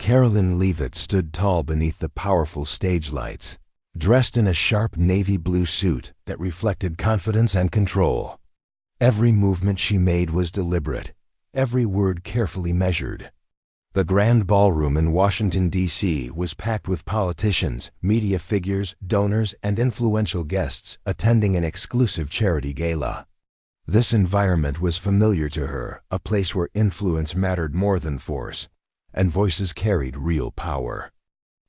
Karoline Leavitt stood tall beneath the powerful stage lights, dressed in a sharp navy blue suit that reflected confidence and control. Every movement she made was deliberate, every word carefully measured. The grand ballroom in Washington, D.C. was packed with politicians, media figures, donors, and influential guests attending an exclusive charity gala. This environment was familiar to her, a place where influence mattered more than force, and voices carried real power.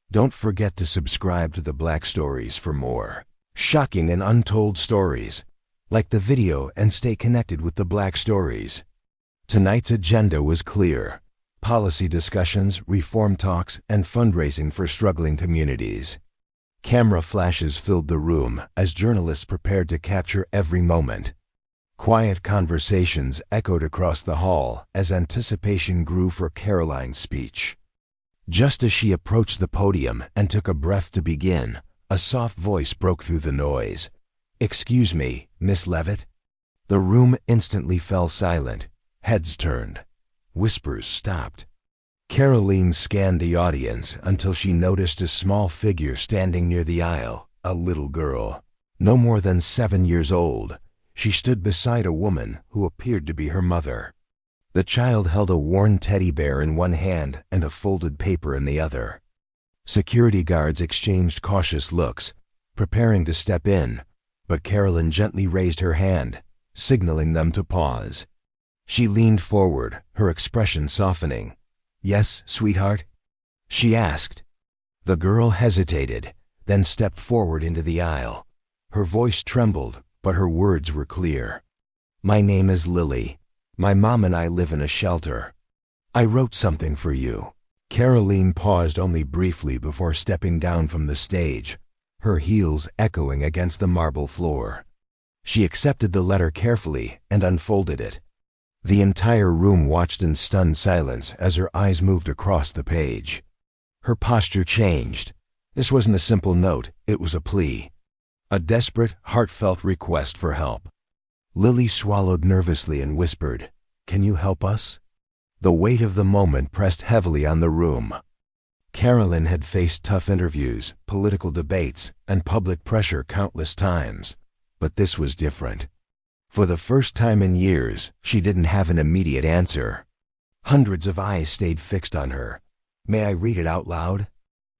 Don't forget to subscribe to the Black Stories for more shocking and untold stories. Like the video and stay connected with the Black Stories. Tonight's agenda was clear: policy discussions, reform talks, and fundraising for struggling communities. Camera flashes filled the room as journalists prepared to capture every moment. Quiet conversations echoed across the hall as anticipation grew for Karoline's speech. Just as she approached the podium and took a breath to begin, a soft voice broke through the noise. "Excuse me, Miss Leavitt?" The room instantly fell silent. Heads turned. Whispers stopped. Karoline scanned the audience until she noticed a small figure standing near the aisle, a little girl. No more than 7 years old, she stood beside a woman who appeared to be her mother. The child held a worn teddy bear in one hand and a folded paper in the other. Security guards exchanged cautious looks, preparing to step in, but Karoline gently raised her hand, signaling them to pause. She leaned forward, her expression softening. "Yes, sweetheart?" she asked. The girl hesitated, then stepped forward into the aisle. Her voice trembled, but her words were clear. "My name is Lily. My mom and I live in a shelter. I wrote something for you." Karoline paused only briefly before stepping down from the stage, her heels echoing against the marble floor. She accepted the letter carefully and unfolded it. The entire room watched in stunned silence as her eyes moved across the page. Her posture changed. This wasn't a simple note, it was a plea. A desperate, heartfelt request for help. Lily swallowed nervously and whispered, "Can you help us?" The weight of the moment pressed heavily on the room. Karoline had faced tough interviews, political debates, and public pressure countless times. But this was different. For the first time in years, she didn't have an immediate answer. Hundreds of eyes stayed fixed on her. "May I read it out loud?"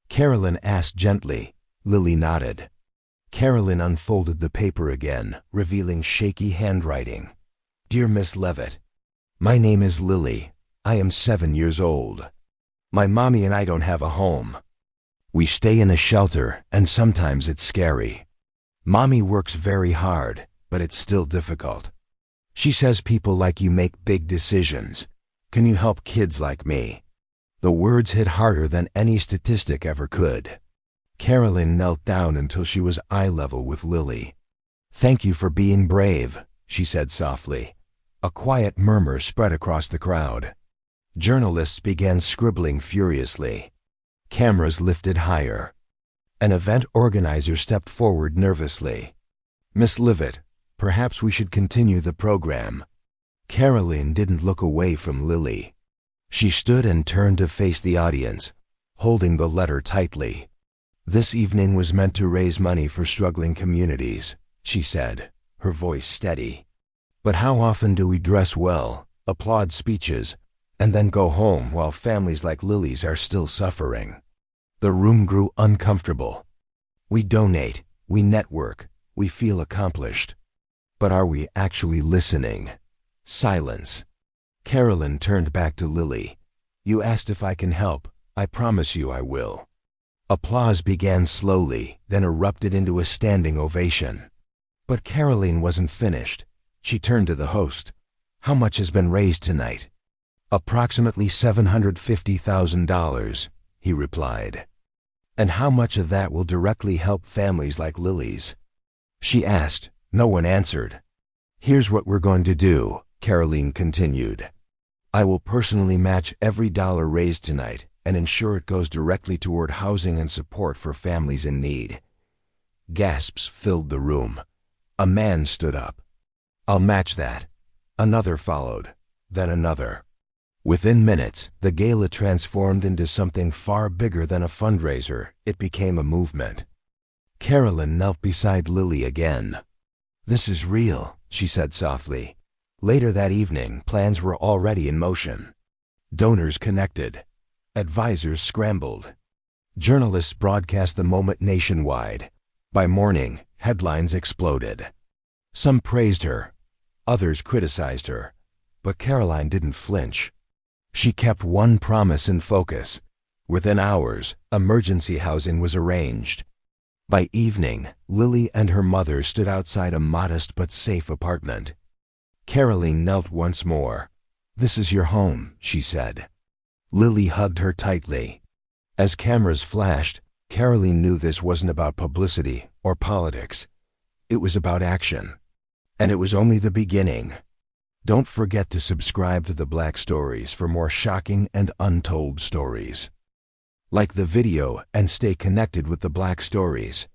Karoline asked gently. Lily nodded. Karoline unfolded the paper again, revealing shaky handwriting. "Dear Miss Leavitt, my name is Lily. I am 7 years old. My mommy and I don't have a home. We stay in a shelter, and sometimes it's scary. Mommy works very hard, but it's still difficult. She says people like you make big decisions. Can you help kids like me?" The words hit harder than any statistic ever could. Karoline knelt down until she was eye level with Lily. "Thank you for being brave," she said softly. A quiet murmur spread across the crowd. Journalists began scribbling furiously. Cameras lifted higher. An event organizer stepped forward nervously. "Miss Leavitt, perhaps we should continue the program." Karoline didn't look away from Lily. She stood and turned to face the audience, holding the letter tightly. "This evening was meant to raise money for struggling communities," she said, her voice steady. "But how often do we dress well, applaud speeches, and then go home while families like Lily's are still suffering?" The room grew uncomfortable. We donate, we network, we feel accomplished. But are we actually listening? Silence. Karoline turned back to Lily. "You asked if I can help. I promise you I will." Applause began slowly, then erupted into a standing ovation. But Karoline wasn't finished. She turned to the host. "How much has been raised tonight?" "Approximately $750,000, he replied. "And how much of that will directly help families like Lily's?" she asked. No one answered. "Here's what we're going to do," Karoline continued. "I will personally match every dollar raised tonight and ensure it goes directly toward housing and support for families in need." Gasps filled the room. A man stood up. "I'll match that." Another followed, then another. Within minutes, the gala transformed into something far bigger than a fundraiser. It became a movement. Karoline knelt beside Lily again. "This is real," she said softly. Later that evening, plans were already in motion. Donors connected. Advisors scrambled. Journalists broadcast the moment nationwide. By morning, headlines exploded. Some praised her. Others criticized her. But Karoline didn't flinch. She kept one promise in focus. Within hours, emergency housing was arranged. By evening, Lily and her mother stood outside a modest but safe apartment. Karoline knelt once more. "This is your home," she said. Lily hugged her tightly. As cameras flashed, Karoline knew this wasn't about publicity or politics. It was about action. And it was only the beginning. Don't forget to subscribe to the Black Stories for more shocking and untold stories. Like the video and stay connected with the Black Stories.